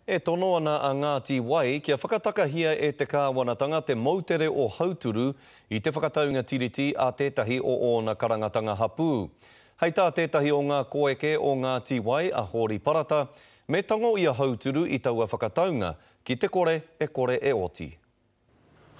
E tono ana a Ngāti Wai kia whakatakahia e te kāwanatanga te mautere o hauturu i te whakataunga tiriti a tētahi o ōna karangatanga hapū. Hei tā tētahi o ngā koeke o Ngāti Wai a Hori Parata, me tango ia hauturu i taua whakataunga ki te kore e oti.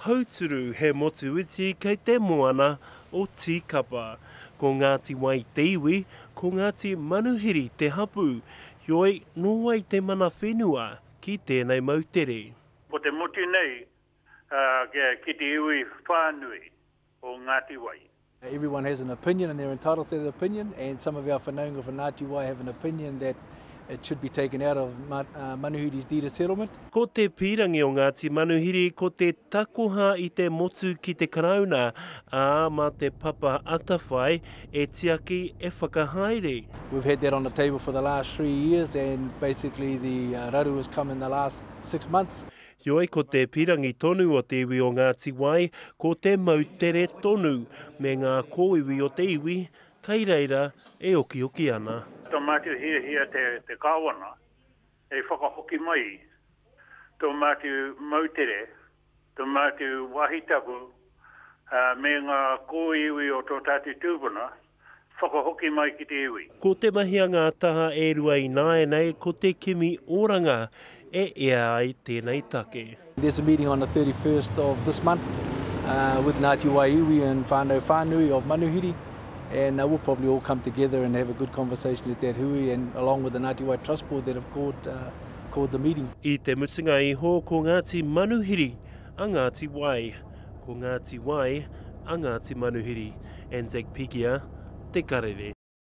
Hauturu he motu iti kei te moana o tīkapa. Ko Ngāti Wai te iwi, ko Ngāti Manuhiri te hapū, hioi no ai te mana whenua ki tēnei mautere. Ko te motu nei, ki te iwi whānui o Ngāti Wai. Everyone has an opinion and they're entitled to that opinion, and some of our whanaunga of Ngāti Wai have an opinion that it should be taken out of Manuhiri's deed of settlement. Ko te pirangi o Ngāti Manuhiri, ko te takoha i te motu ki te karauna, mā te papa atawhai e tiaki e whakahaere. We've had that on the table for the last 3 years, and basically the raru has come in the last 6 months. Hioi ko te pirangi tonu o te iwi o Ngāti Wai, ko te mautere tonu, me ngā kōiwi o te iwi, kei reira e oki ana. Tō mātiu hia te kāwana, e whakahoki mai. Tō mātiu mautere, tō mātiu wahitapu, me ngā kōiwi o tō tātou tūpuna, whakahoki mai ki te iwi. Ko te mahianga taha e rua i nāenei, ko te kimi oranga e ea ai tēnei take. There's a meeting on the 31st of this month with Ngāti Wai iwi and whānau whānui of Manuhiri. And we'll probably all come together and have a good conversation at that hui, and along with the Ngāti Wai Trust Board that have called the meeting. I te mutunga iho ko Ngāti Manuhiri a Ngāti Wai, ko Ngāti Wai a Ngāti Manuhiri, and Zach Pikia, te karere.